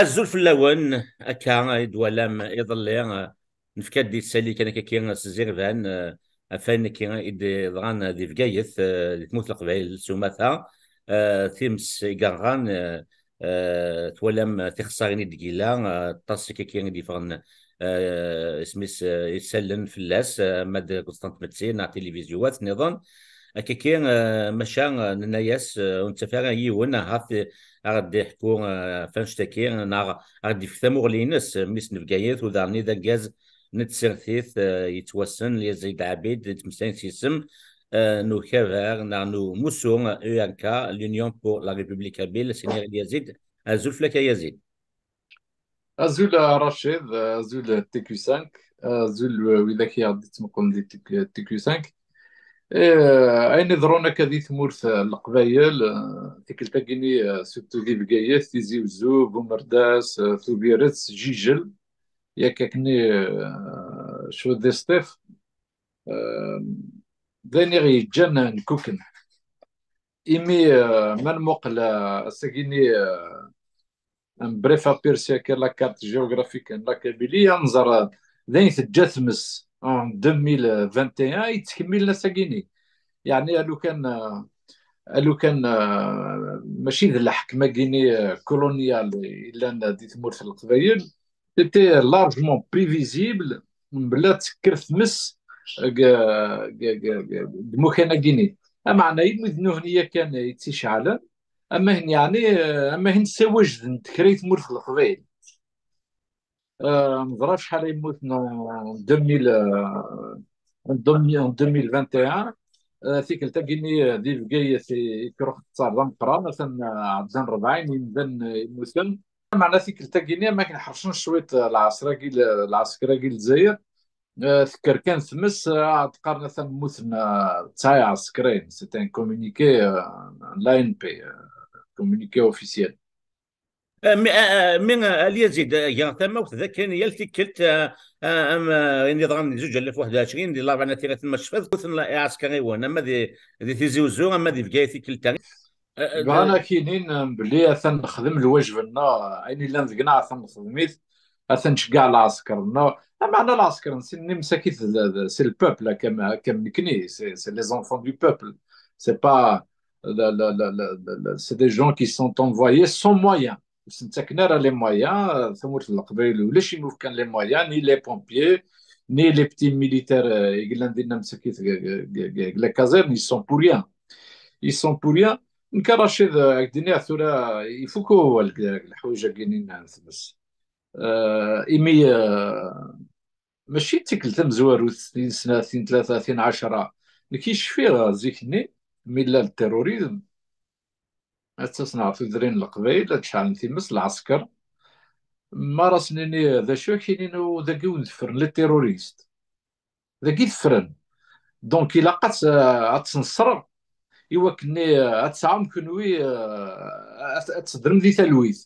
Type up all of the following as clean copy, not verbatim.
الزول في اللون أكا دوالام يظل نفكاد دي السالي كان كي سزير فان فان كي ضغان دي فقايث دي تموت القبائل سوماتها ثيمس إيقاغان توالام تخسرني دقيلا طاسي كي دي فغن اسميس يسلن فلاس ماد قسطنط متسين نا تلفزيوات نظام كي مشان نناياس ونتفاهم يون هاف غادي يحكوا فانشتكي انا غادي في ثمور لينس ميس نفقايت ودارني ذا جاز نتسرثيث يتوسن لي زيد عبيد تمسين سيسم نو كافر نو موسون او ان كا لونيون بور لا ريبوبليك بيل سينير يزيد زلفلك يزيد. Azul Rachid, Azul TQ5, Azul وذاك غادي تمقم دي TQ5. أين ضرونا كذي ثمورث القبايل تيكلتاكيني سورتو دي بقايات تيزي وزو بومرداس ثوبيرتس جيجل ياك كني شو دي ستيف ذاني غي جانا نكوكن إيمي من مقل ساكيني ان بريف ابيرسي كان لا كارت جيوغرافيك لا كابيليا نزر ذين تجاثمس ان 2021 يتكمل لنا ساكيني يعني لو كان ماشي ذا الحكمه كيني كولونيال الا دي ثمورث القبايل سيتي لارجمون بريفيزيبل بلا تسكر ثمس دموكانا كيني معنى يدنو هنيا كان يتشعل اما هن يعني اما هن سواج تكريت مورث القبائل نظرا شحال يموت 2021 ثيك تلقيني دي بقية يروح تصار ضم قرا مثلا عبدان 40 يمدن يموتن معنا ثيك تلقيني ما كنحرشن شويه العسكرة كي الجزائر تذكر كان ثمس تقارن مثلا موتنا تسعة عسكريين سيتي ان كومونيكي لا ان بي كومونيكي اوفيسيال. من اليزيد يا ثم وذا كان يلتي كلت ام نظام زوج 2021 ديال 4 ثلاث المشفى كنت عسكري وانا اما ذي تيزي وزو اما ذي بقايتي كلتا انا كاينين بلي اثن نخدم الواجب لنا عيني لا نذقنا اثن نخدميت اثن نشكع العسكر لنا معنى العسكر نسيني مساكيت سي البوبل كم نكني سي لي زونفون دو بوبل سي با سي دي جون كي سون انفويي سون مويان سنتكنا راه لي مويان ثمورت القبائل ولا شي نوف كان لي مويان ني لي بومبيي ني لي بتي ميليتير يقول لنا مساكيت لا كازيرن ils sont pour rien ils sont pour rien. نكا رشيد الدنيا ثورة يفكوا الحوايج كاينين بس إيمي ماشي تيكل مزوار 30 سنة 33 10 نكيش فيها زيكني ملا التيروريزم تصنع في ذرين القبائل تشعل تيمس العسكر ما راسنيني ذا شو كاينين ذاك ودفرن للتيروريست ذاك يدفرن دونك إلا قات تنصر إوا كني أتسعام كنوي أتصدرم ذي تلويث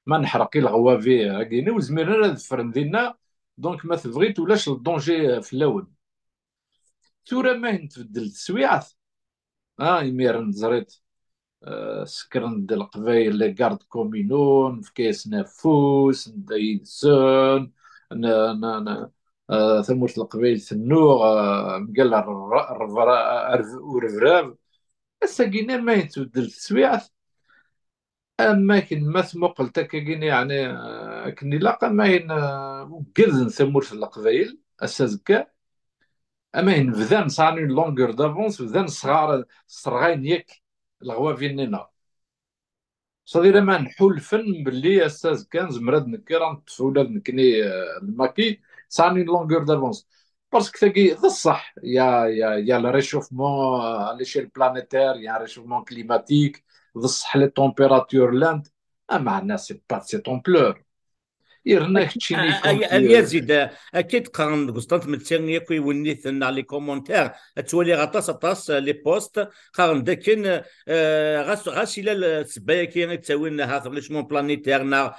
ما نحرقي الغوافي هكينا وزميرنا ذفرن دينا دونك ما تبغيت ولاش الدونجي في اللون ثورة ما نتبدل التسويعات يمير نزريت سكرن ديال القبايل لي كارد كومينون في كاس نافوس ندايد سون ثمورة القبايل ثنوغ مقال ورفراب الساقينا ما يتبدل التسويعات اما كن ما ثموقل تكاكيني يعني كني لاقا ما ين وكذن ثمور في القبايل اسازكا اما ين بدان صاني لونغور دافونس بدان صغار صرغاين ياك الغوافين نينا صدير ما نحول فن باللي اساس كان زمرد نكرا نطفولا نكني الماكي صاني لونغور دافونس باسكو تاكي ذا الصح يا لو ريشوفمون على ليشيل بلانيتير يا ريشوفمون كليماتيك ذا الصح لي تومبيراتور لاند اما الناس سي با سي تومبلور يرنا كتشيني كونتي اليزيد اكيد قارن قسطنط متسيرن يكوي ونيث على لي كومونتير تولي غطاس طاس لي بوست قارن داكن غاس الى السبايا كي تساوي لنا هذا ليشمون بلانيتيرنا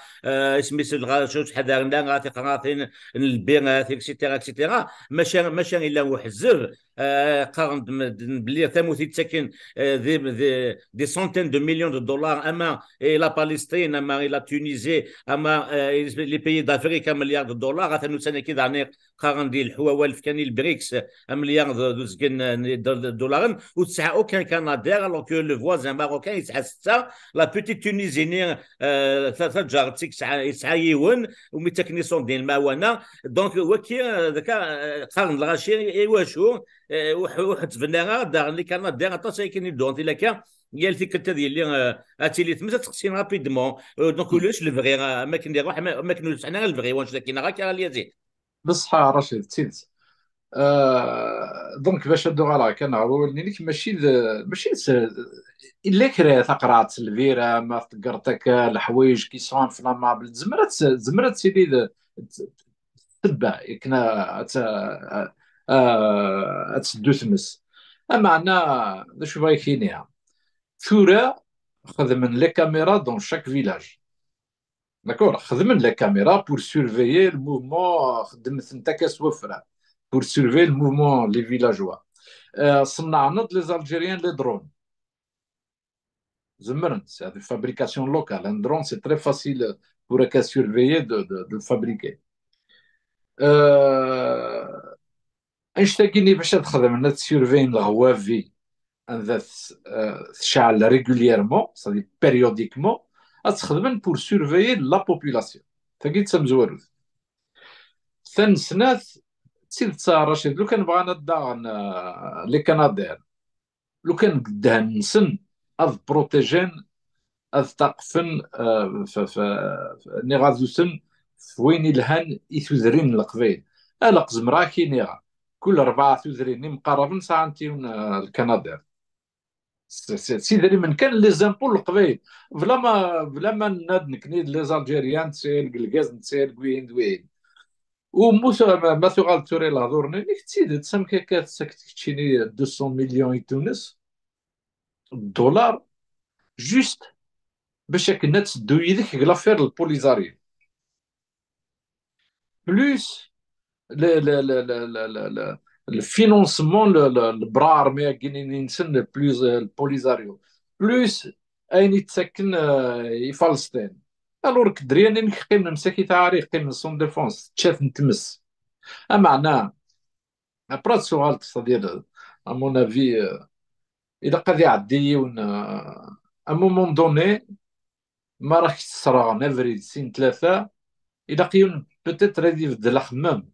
سميس شوش حذرنا غاتي قراثين البير اكسيتيرا اكسيتيرا ماشي الا وحزر قارن بلي ثموثي تسكن دي سونتين دو مليون دو دولار، اما الى فلسطين، اما الى تونيزي، اما لي بيي دافريك مليار دو دولار، غاثنو سنه كذا عني قارن دي الحوالف كان البريكس مليار دو سكن دولار، وتسعى اوكان كندير، الوغ كو لو فوازان ماروكان يسعى 6. لا بوتيت تونيزيني ثلاثه جارتك يسعى يون ومي تكنيسون ديال المعاونه. دونك وكي ذاك قارن الغاشي ايوا شو واحد فنانه دار اللي كان دار حتى كاين دونت الا كان هي الفكره ديال اللي اللي تمسك تقسين رابيدمون. دونك ولاش الفغي ما كندير ما كنوش حنا الفغي واش لكن غير كان يزيد بصح رشيد تيد. دونك باش هادو غالا كنهضروا لك ماشي الا كرهت قرات الفيرا ما فكرتك الحوايج كي سون انفلامابل زمرت سيدي تبع كنا تسدو تمس. اما انا شو باغي كاينيها ثورة خدمن لي كاميرا دون شاك فيلاج. داكور خدمن لي كاميرا بور سورفيي الموفمون، خدمت انت كسوفرة بور سورفيي الموفمون لي فيلاجوا. صنعنا لي زالجيريان لي درون زمرن سي دي فابريكاسيون لوكال. ان درون سي تري فاسيل بور كا سورفيي دو فابريكي. انشتاكيني باش تخدم لنا تسيرفين الغوافي ان تشعل ريغوليرمون سادي بيريوديكمون تخدم بور سورفيي لا بوبولاسيون. تاكي تسمزوارد ثان سنات تسير رشيد لو كان بغانا دا لي كندير لو كان قدها نسن اذ بروتيجين اذ تقفن ني غازوسن فوين الهان يثوذرين القبيل الق زمرا كينيغا كل 4 ثوذرين مقربين ساعتين الكندير سيدري من كان لي زامبول القبيل بلا ما ناد نكنيد لي زالجيريان تسير الكاز نتسير كوين دوين وموسى ما ثغال توري الهضور نيك تسيد تسم كاكات سكتشيني 200 مليون تونس دولار جوست باش كنا تسدو يدك لافير البوليزاريو بلوس الفينونسمون البرا ارمي كاينين نسن بلوس البوليزاريو بلوس اين يتسكن فلسطين. الور كدريان انك قيم مساكي تاعري قيم سون ديفونس تشات نتمس معناه ابرا سؤال تصدير امون افي الى قد يعدي ا مومون دوني ما راك تصرا نافريد سين 3 الى قيون بوتيت غادي يبدل الخمام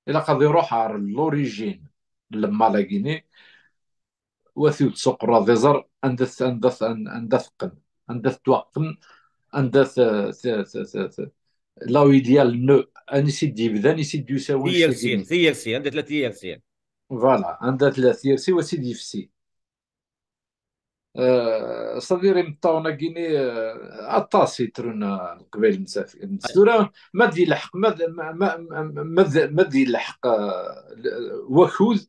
الى قد يروح على لوريجين لما لاكيني وثيو تسوق رافيزر اندث قن اندث توقن اندث لا ديال نو اني سيدي بدا اني سيدي يساوي ثيرسين ثيرسين عندك 3 ثيرسين فوالا عندها 3 وسيدي في صديري مطاونا كيني اطاسي ترونا قبيل مسافر ما دي لحق ما دي لحق وكود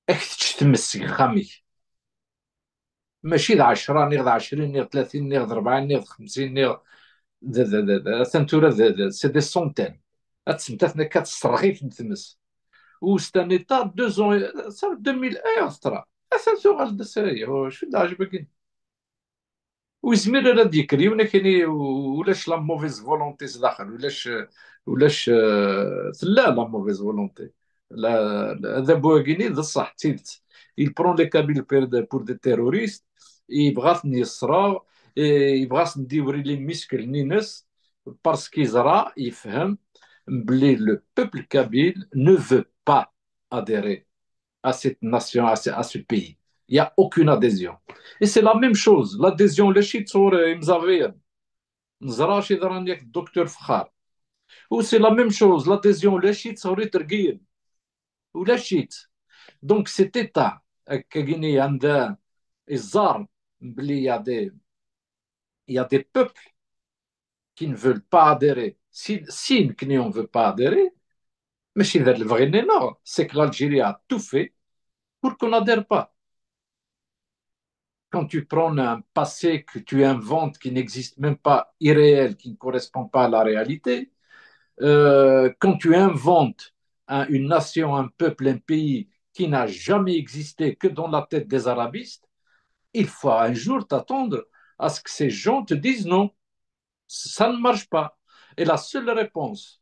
اكتش تمسك خامي ماشي 10 نيغ 20 نيغ 30 نيغ 40 نيغ 50 نيغ ثانتورا سي دي سونتين اتسمتاتنا كتسترغي تمس وستانيتا 2 ans 2000 اي اثرا ثانتورا الدسريه شو اللي عجبك ويزمير راه ديكري ولكن ولاش لا موفيز فولونتي داخل ولاش لا لا موفيز فولونتي لا هذا بوغيني ذا الصح تيلت يبرون لي كابيل بور دي تيروريست يبغى يصرا يبغى نديوري لي ميسكل نينس باسكو زرا يفهم بلي لو بوبل كابيل ne veut pas adhérer à cette nation, à ce pays. Il n'y a aucune adhésion. Et c'est la même chose. L'adhésion, le shit sur Mzavian. Nzarachi Daraniak, docteur Fkhar. Ou c'est la même chose. L'adhésion, le shit sur Iterguin. Ou le shit. Donc cet État, Kagini Anda, Izar, il y a des peuples qui ne veulent pas adhérer. Si on ne veut pas adhérer, mais le vrai non, c'est que l'Algérie a tout fait pour qu'on n'adhère pas. Quand tu prends un passé que tu inventes qui n'existe même pas, irréel, qui ne correspond pas à la réalité, quand tu inventes une nation, un peuple, un pays qui n'a jamais existé que dans la tête des arabistes, il faut un jour t'attendre à ce que ces gens te disent non, ça ne marche pas. Et la seule réponse,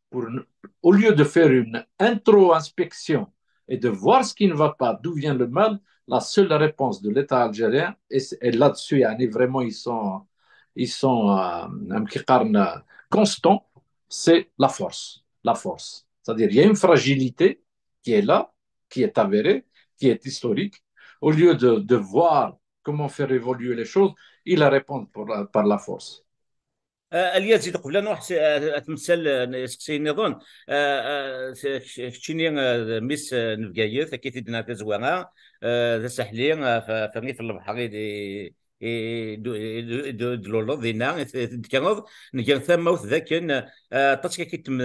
au lieu de faire une intro-inspection et de voir ce qui ne va pas, d'où vient le mal, la seule réponse de l'État algérien, et là-dessus, vraiment, ils sont constants, c'est la force. La force. C'est-à-dire, il y a une fragilité qui est là, qui est avérée, qui est historique. Au lieu de voir comment faire évoluer les choses, ils répondent par la force. اليا زيد قبل نروح تمثال سكسي نظن كتشيني ميس نفقايث كيف دنا تزوانا ذا سحلي فني في البحر دلولو دينا تكنض نجي ثموث ذاك طاسكا كيتم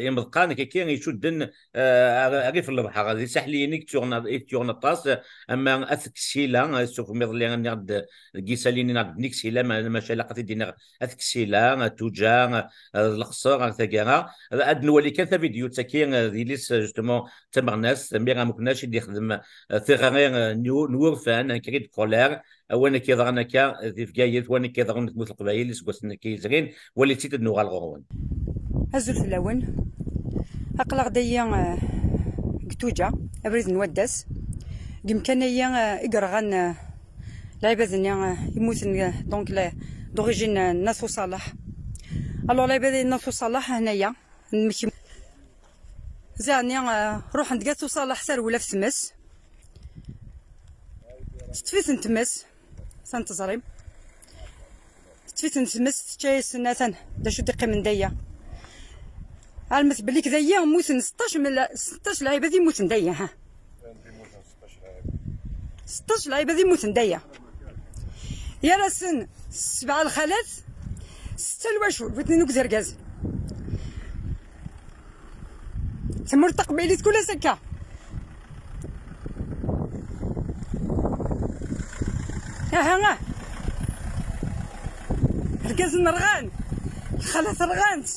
يمضقان كي يشدن غير في البحر هذه سحليني كتورنا طاس اما اثكسيلا سوف ميضلي نقد كيساليني نقد نكسيلا ما شالاقه دينا اثكسيلا توجا القصر ثقاها اد نولي كان فيديو تاكي ديليس جوستومون تمغناس مي مكناش اللي يخدم ثغير نور فان كريد كولير وانا كيضغنا كا في فكايت وانا كيضغن تموت القبائل سكوسن كيزغين ولي تيت نوغال غورون هزول في الاول اقلق ديا قتوجا ابريد نودس يمكن اقرغن العباد يموتن دونك دوريجين ناصو صالح الو العباد ناصو صالح هنايا زاني روح عند قاتو صالح سار ولا في تمس تفيت نتمس سنتظريم تفيت نتمس تشاي سنة دا شو دقي من دايا عالمت بليك دايا موتن 16 لعيبه ذي موتن دايا ها 16 لعيبه ذي موتن دايا يا راسن 7 الخالات 6 الواشور و2 وكزركاز تمر تقبيليت كل سكه ها ركاز الرغان الخالات رغانت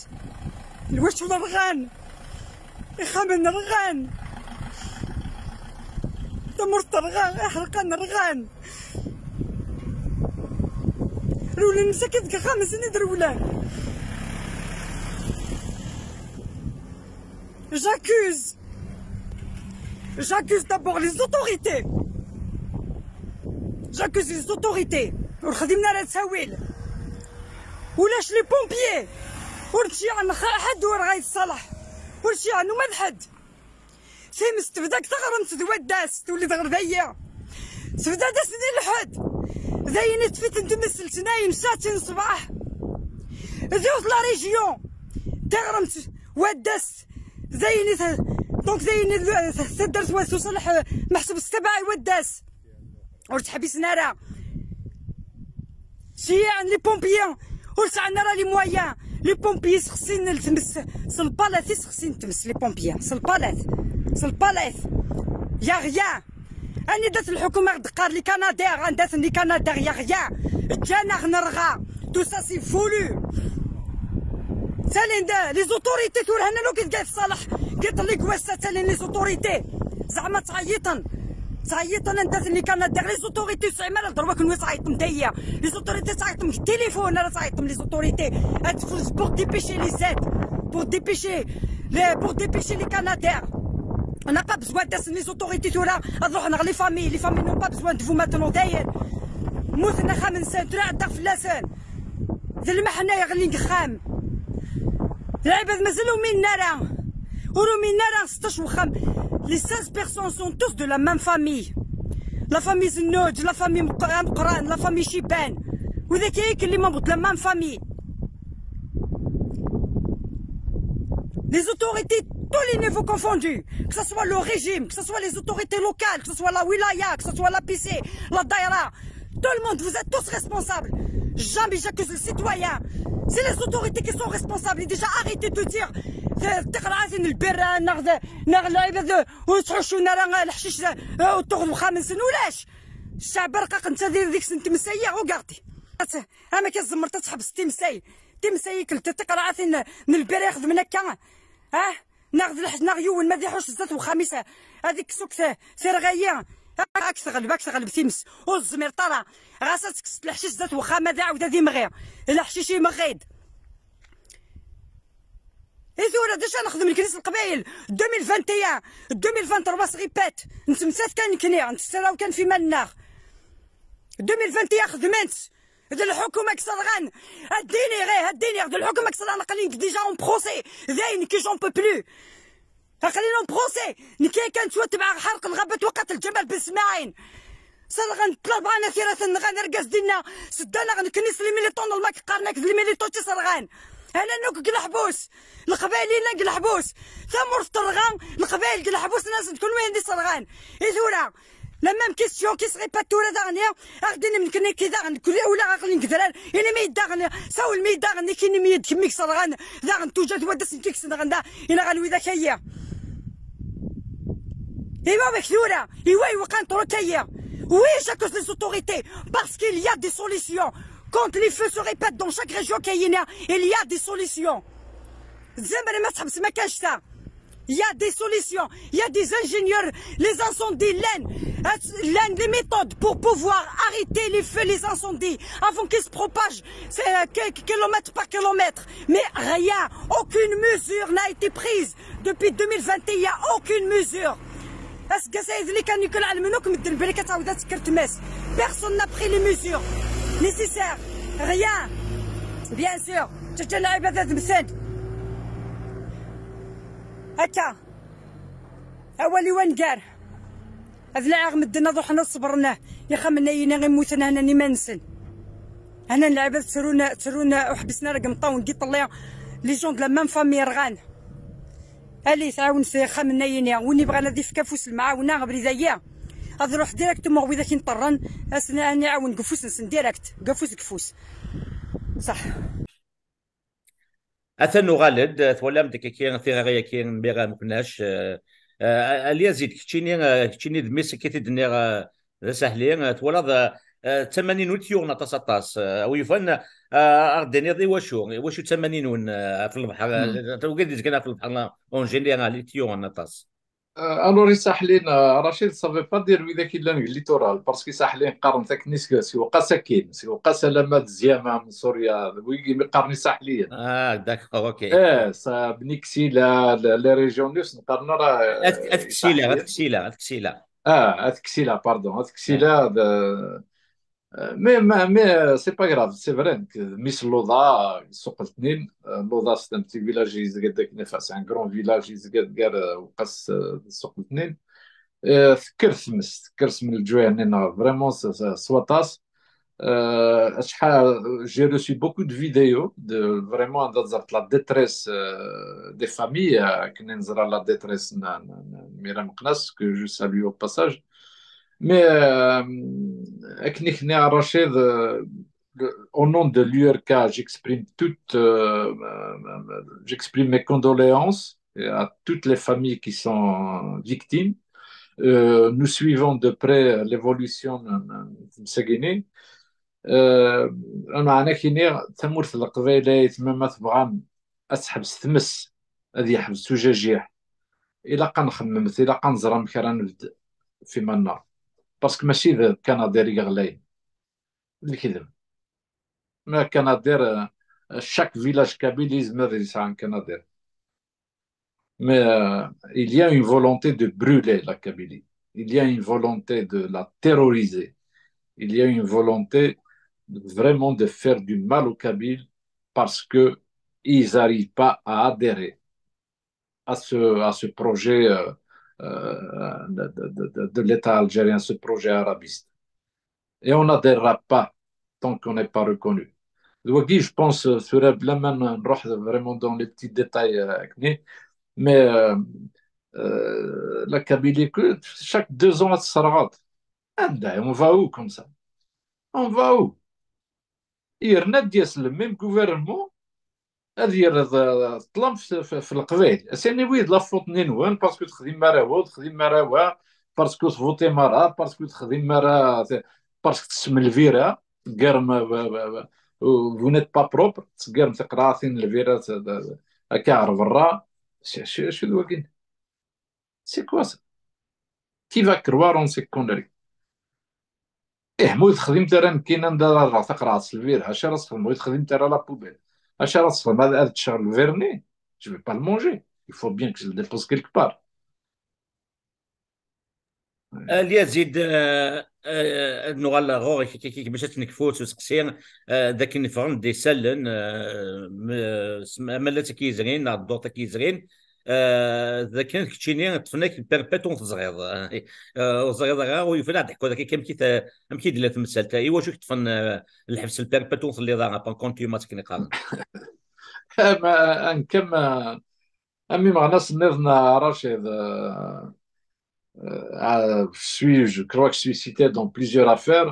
الواشور رغان الخامن رغان تمرت رغان حرقان رغان رولي مساكت 5 سنين درولان j'accuse d'abord les autorités والخدمنا راه تساويل ولاش لي بومبيي ورتشي عن حد ور غيتصالح ورتشي عنو ما حد سيمس تبداك تغرم توداس تولي غرديه تبدا داسني لحد زين تفيت نتمثل تنايم ساعتين صباح ذوث لا ريجيون تغرم وداس زين دونك زين درت واسو صالح محسوب السباعي وداس ورتحبسنا راه شي عن لي بومبيون ورتعنا راه لي مويان لي بومبيي خصين نتمس سلبالات خصين نتمس لي بومبيي سلبالات يا غيا اني دات الحكومه دقار لي كندا دات لي كندا يا غيا جانا غنرغا تو سا سي فولو سالين دا لي زوتوريتي تور هنا لو كيت قاعد صالح قلت لك واسا سالين لي زوتوريتي زعما تعيطن انت اللي كان داير لي زوتوريتي زعما ضربك نوي تعيط نتايا لي زوتوريتي تعيطم في التليفون راه تعيطم لي زوتوريتي تفوز بور ديبيشي لي زاد بور ديبيشي لي كندا on n'a pas besoin de les autorités tout là نروح نغ لي فامي n'ont pas besoin de vous maintenant داير موتنا 5 سنين ترى عندك فلاسان ذا ما حنايا غلي نخام العباد مازالو منا راه ورو منا راه 16 وخام. Les 16 personnes sont tous de la même famille. La famille Znoud, la famille Mqran, la famille Chiban. Vous êtes les membres de la même famille. Les autorités, tous les niveaux confondus, que ce soit le régime, que ce soit les autorités locales, que ce soit la wilaya, que ce soit la PC, la daïra, tout le monde, vous êtes tous responsables. Jamais j'accuse le citoyen. C'est les autorités qui sont responsables. Et déjà arrêtez de dire تقرعاتين البر ناخذ العباد وتحوشونا راه الحشيش وتاخذوا 5 سنين ولاش الشعب رقاق انت ديك سنت مسايا وكارتي اما كزمر تتحبس تمساي كلت تقرعاتين البر ياخذ من هكا ناخذ يون ما ديحوش الزات وخميسه هذيك سوق سير غايه راك تغلب تيمس والزمير طلع غاساتك الحشيش زات وخا ما عاود هذه مغير الحشيشي مغيد ثورة داش نخدم الكنيس القبايل 2021 2023 سغيبات نتمسات كان كنيا نتسراو كان في مالنا 2021 خدمت هذا الحكومه كسرغان هديني هذا الحكومه كسرغان قالين ديجا اون بروسي زاين كي جون بو بلو خلينا اون بروسي نكي كانت تبع حرق الغابات وقتل جمال بن اسماعيل سرغان طلب انا ثلاثه غنرقص دينا سدانا غنكنيس لي ميليطون الماك قارناك لي ميليطون تسرغان انا نوك قلحبوس القبائل لا قلحبوس ثمر في طرغان القبائل قلحبوس ناس تكون وين دي صرغان ثورة لما كيسيون كيسغي باتورا داغنيا غادي من كني كذا كل ولا عقلين كثران الا ما يداغن ساول ما يداغن كيني ما يدكميك صرغان داغن توجد ودس نتيكس داغن الا غنوي ذاك هي ايوا بكثورة ايوا وقان طروكايا وي شاكوس لي اوتوريتي باسكو il y a des solutions quand les feux se répètent dans chaque région كاينه il y a des solutions زعما ما تحبس ما كانش تا il y a des solutions il y a des ingénieurs les incendies l'un des méthodes pour pouvoir arrêter les feux les incendies avant qu'ils se propagent c'est kilomètre par kilomètre mais rien aucune mesure n'a été prise depuis 2021 il y a aucune mesure اسكا سيد اللي كان ياكل على المنوك مدن بالك تعاود تسكر تماس personne n'a pris les mesures nécessaires rien bien sûr تتلعب هذا المثال هكا اولي وين كار هذا العاغ مدنا ضحنا صبرناه يا خمنا ينا غير موتنا هنا ما نسن هنا نلعب ترونا وحبسنا رقم طاون قيط الله لي جون لا ميم فامي رغان الي تعاون سي خمنا ينا وني بغا نضيف كافوس المعاونه غبري ذايا هذا روح ديريكتومون وإذا كي نطرن اسنا نعاون قفوس نسن ديريكت قفوس صح اثنو غالد ثولام ديك كاين في غايه كاين بيغا مكناش اليزيد كتشيني دميس كيتدني سهلين تولد 80 وتيون تصاطاس ويفن اردني ضي واشو 80 في البحر توقيت كنا في البحر اون جينيرال تيون نطاس الور يصح لينا رشيد صافي با دير وذا كي لان ليتورال باسكو يصح لين قارن ثاك نيس سوقا ساكين سوقا سلامات زيامه من سوريا ويجي قارن يصح ليا داكور اوكي بنيكسيلا لي ريجيون نيوس نقارن راه هتكسيلا هتكسيلا باردون هتكسيلا مي سي با غراف سي فري ميس لوضا سوق الاثنين لوضا سي ان تي فيلاج يزقد داك نفاس ان كرون فيلاج يزقد كار وقاس سوق الاثنين تكرس من الجوانين فريمون سواتاس شحال جي روسي بوكو دو فيديو دو فريمون زرت لا ديتريس دي فامي كنا نزرع لا ديتريس ميرا مقناس كو جو ساليو او باساج Mais Rachid, au nom de l'URK, j'exprime mes condoléances à toutes les familles qui sont victimes. Nous suivons de près l'évolution de Seguiné. أنا كيني ثمورت القبائل يتمما تبغى أسحبس ثمس هذه يحبس وجاجيح إلا قنخممت إلا قنزرم كرا نبدأ في منا باسكو ماشي كندا اللي غلاي الكذب ما كندا chaque village kabyle يزمر يسعى كندا mais il y a une volonté de brûler la Kabylie, il y a une volonté de la terroriser, il y a une volonté vraiment de faire du mal aux Kabyles parce que ils n'arrivent pas à adhérer à ce projet de l'État algérien, ce projet arabiste. Et on n'adhérera pas tant qu'on n'est pas reconnu. Donc, je pense sur vraiment dans les petits détails, mais la Kabylie, chaque 2 ans, on va où comme ça? On va où? Il y a le même gouvernement. هذه الظلم في القبائل اسيني ويد لافوت نينوان باسكو تخدم مرا باسكو تفوتي مرا باسكو تخدم مرا باسكو تسمى الفيرا كارم فو نيت با بروبر تقارم تقراثين الفيرا هكا عرف برا شو دواكين؟ سي كوا سا؟ كي va croire en ces conneries؟ مويد خدمت راه كاين ندير راه تقرا الفير اش راه تخدم مويد خدمت راه لا بوبيل اش راه تخدم هذا تشغل الفيرني جو في با المونجي il faut bien que je le dépose quelque part. اليزيد نغال غور كي باش تنكفوت وسقسي ذاك نفرن دي سلن مالا تكيزرين الدور تكيزرين ذاك كان كتشيني تفناك بيربيتون تزغيض وزغيض غير ويفنا ضحكوا ذاك كم كي دير تمثال ايوا شو تفن الحبس البيربيتون اللي ضاع بان كونتيومات كني قارن ان كم امي مع ناس نظنا راشد je crois que je suis cité dans plusieurs affaires.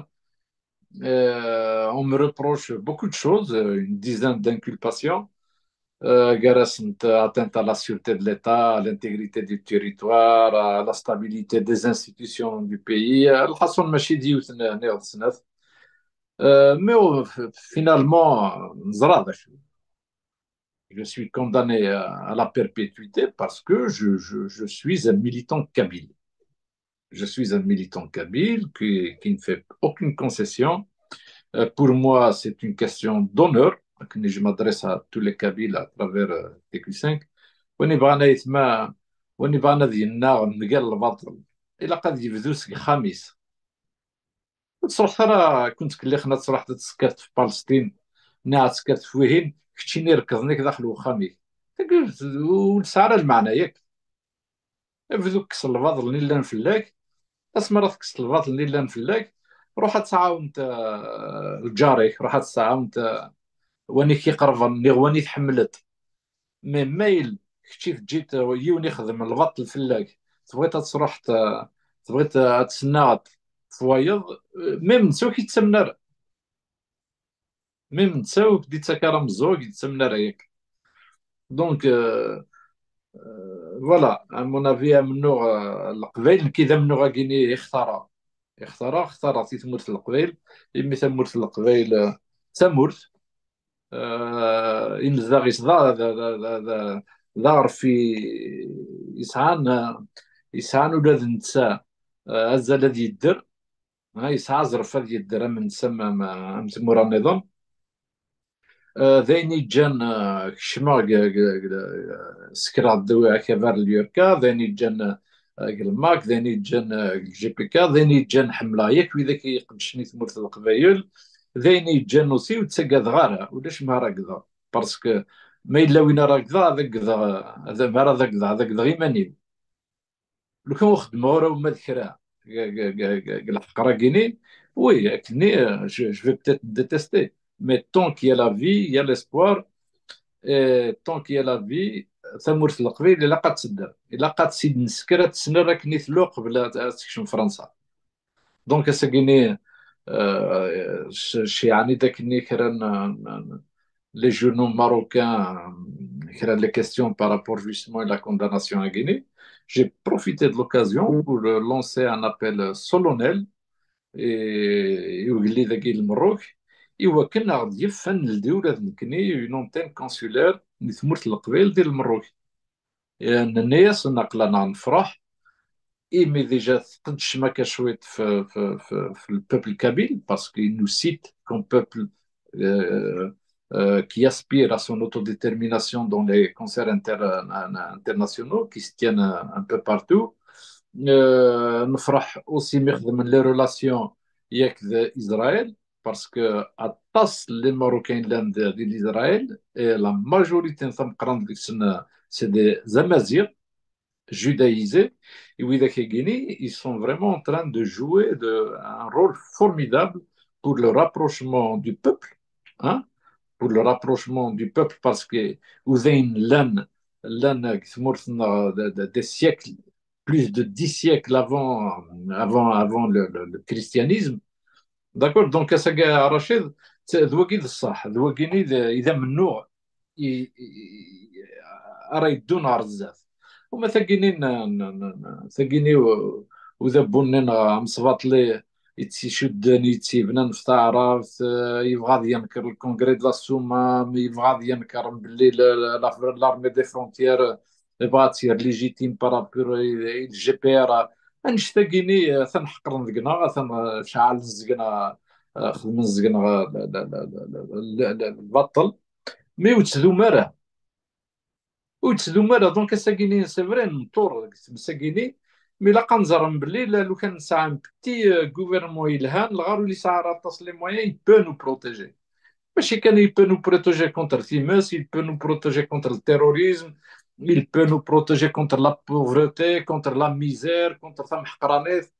On me reproche beaucoup de choses, une dizaine d'inculpations. Atteinte à la sûreté de l'État, à l'intégrité du territoire, à la stabilité des institutions du pays. الحصل ماشي ديوث نيض سنة. Mais finalement, je suis condamné à la perpétuité parce que je suis un militant kabyle. Je suis un militant kabyle qui ne fait aucune concession. Pour moi, c'est une question d'honneur. Je m'adresse à tous les Kabyles à travers TQ5. وين بغانا يتما وين بغانا ديالنا نلقى الباطل الا قد يبدو خميس صراحه راه كنت كلي خنا صراحه تسكرت في فلسطين نا تسكرت في وهين كنتيني ركضنيك داخل وخامي قلت ولسعر المعنى ياك بدو كسر الباطل اللي لا نفلاك اسمع راه كسر الباطل اللي لا نفلاك روح تعاونت الجاريك روح تعاونت واني كيقرب واني تحملت مي مايل كنتي جيت يوني يخدم البط الفلاك تبغيت تروح تبغيت تسنى فوايض ميم نساو كي تسمنر ميم نساو بديت كرام الزوج يتسمنر ياك دونك فوالا مون افي منو القبائل كذا منو غاكيني اختار تيتمرت القبائل يمي تمرت القبائل تمرت يمزاغ يصدى ظهر في يسعان ولاد نتسا هذا الذي يدر يسعى زرف هذا يدر من تسمى مورا النظام ذيني جان كشما سكرا الدواء كبار اليوركا ذيني جان الماك ذيني جان جي بي كا ذيني جان حمله ياك وذا كيقدشني ثمرت القبايل ذيني جان نوسي وتسقى ضغارة ولاش ما راكضا باسكو ما الا وين راكضا هذاك هذا ما هذاك هذاك غيماني لو كان خدمه راه ما ذكرها الحق راكيني وي كني جو في بتيت ديتيستي مي طون كي لا في يا ليسبوار طون كي لا في ثمرت القبيل الا قد تسدر الا قد سيد نسكر تسنر راكني ثلو قبل تكشم فرنسا دونك اساكيني يعني داك ني كران les journaux marocains créent les questions par rapport justement à la condamnation à Guinée. J'ai profité de l'occasion pour lancer un appel solennel et يقول ذاك المروك إوا كنا غادي يفن الدولة نكني une antenne consulaire اللي تمرت القبيل ديال المروك يعني الناس نقلنا نفرح مي ديجا تقدش ما كشويت في البوبل كابيل باسكو نو سيت كوم بوبل qui aspire à son autodétermination dans les concerts internationaux qui se tiennent un peu partout. نفرح aussi من les relations avec Israël parce que atas les Marocains d'Israël et la majorité c'est des Amazirs judaïsés et ils sont vraiment en train de jouer un rôle formidable pour le rapprochement du peuple, hein, pour le rapprochement du peuple parce que vous avez des siècles, plus de 10 siècles avant le christianisme. D'accord. Donc, à Rachid, ذوقي الصح ذوقيني إذا منوع راه يدون عرزات وما ثقيني وذا بونين مصباط لي يتشدني يتيبنا في تعرف يبغى ينكر الكونغري دو لا سوما يبغى ينكر باللي لارمي دي فرونتيير بغا تسير ليجيتيم بارابور الجي بي ار انشتاقيني ثنحقر نزقنا شعال نزقنا خدم نزقنا البطل مي وتسدو مرة وتسدو مرة دونك ساكيني سي فري نطور ساكيني مي لا كنزرم بلي لو كان نسعى بتي غوفرنمون يلهان الغارو اللي سعى راطاس لي مويان يبو نو بروتيجي ماشي كان يبو نو بروتيجي كونتر تيموس يبو نو بروتيجي كونتر التيروريزم il peut nous protéger contre la pauvreté, contre la misère, contre ثم حقرانيت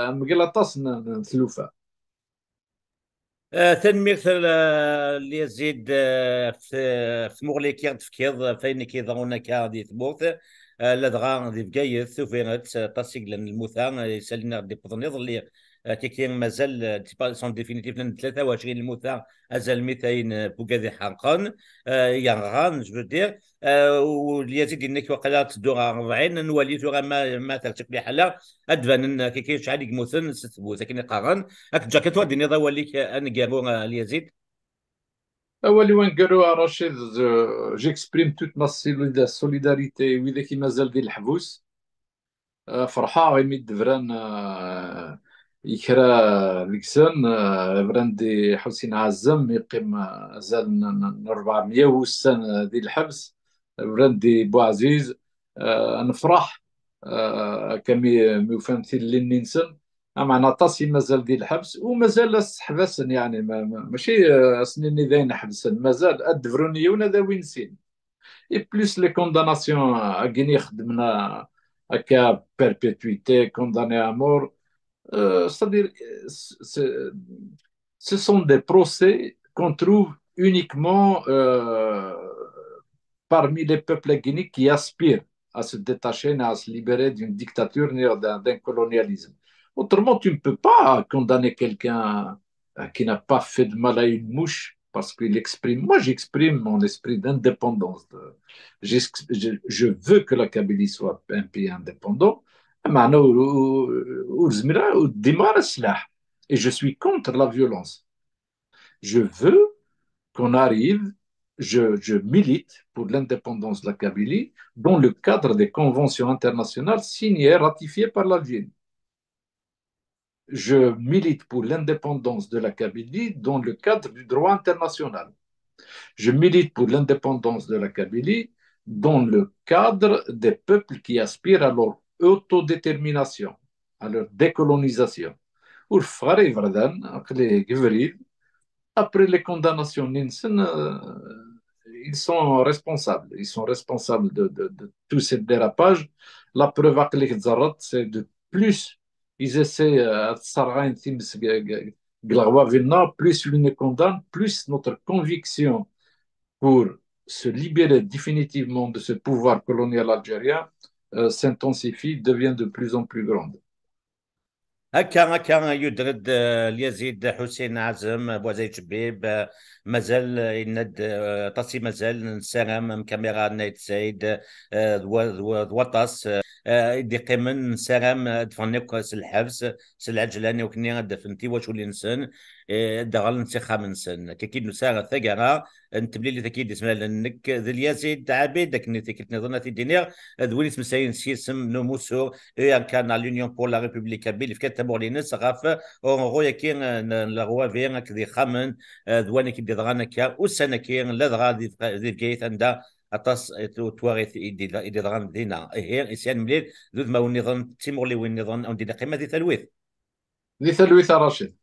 مقلطاس نتلوفا. تنمية اللي يزيد في مغلي كي تفكير فين كيظهرون كهذه ثموث لدغا ذي بقايث وفينت تصيق لان الموثى يسالنا دي بضنيض اللي كيكين مازال سون ديفينيتيف لان 23 الموثى ازال 200 بوكاذي حقا يغان جو دير واليزيد انك وقلا تدور 40 نولي تورا ما ترتك بحاله ادفن كي شحال يموثن ستبوث لكن قارن هاك جاكيت وادي نضا وليك ان قالوا اليزيد أولي وين قالوا رشيد جيكسبريم توت ما سوليداريتي وإذا كي مازال ديال الحبوس فرحة غيمي دفران يكرا لكسان براندي حسين عزم يقيم زال 400 وسنة ديال الحبس براندي بوعزيز نفرح كمي مفهمتي اللي ننسن معنا طاسي مازال ديال الحبس ومازال حبسن يعني ماشي سنين ذاين حبسن مازال الدفرونية ونا وين سين اي بلوس لي كونداناسيون كيني خدمنا هكا بيربيتويتي كونداني à mort c'est-à-dire ce sont des procès qu'on trouve uniquement parmi les peuples guinéens qui aspirent à se détacher, à se libérer d'une dictature, d'un colonialisme. Autrement, tu ne peux pas condamner quelqu'un qui n'a pas fait de mal à une mouche parce qu'il exprime. Moi, j'exprime mon esprit d'indépendance. Je veux que la Kabylie soit un pays indépendant. Et je suis contre la violence. Je veux qu'on arrive, je milite pour l'indépendance de la Kabylie dans le cadre des conventions internationales signées et ratifiées par l'Algérie. Je milite pour l'indépendance de la Kabylie dans le cadre du droit international. Je milite pour l'indépendance de la Kabylie dans le cadre des peuples qui aspirent à leur autodétermination, à leur décolonisation. Après les condamnations Ninsen, ils sont responsables. Ils sont responsables de tous ces dérapages. La preuve, c'est de plus ils essaient plus ils nous condamnent, plus notre conviction pour se libérer définitivement de ce pouvoir colonial algérien s'intensifie, devient de plus en plus grande. هكا يدرد اليزيد حسين عزم بوزيد شبيب مازال يند طاسي مازال نسرم كاميرا نايت سيد وطاس يدي قيمن نسرم دفنيك الحبس سلعجلاني وكني دفنتي واش ولي نسن دغال نسخه من سن كيكيد نسارة ثقرا انت بلي تكيد اسمها لانك ذي اليزيد عبيد داك نتيك نظن في الدنيا ذولي تمساين سيسم نموسو كان لونيون بور لا ريبوبليك بيل في كتبوا لي ناس غاف اون كين لا غوا فين كذي خمن ذواني كي دغانا كا وسنه كين لا دغا ذي كيت عندها اطاس تواريث يدي دغان دينا هي اسيان مليل ذو ما النظام تيمور لي وين نظام اون دي قيمه ذي ثلويث ذي ثلويث راشد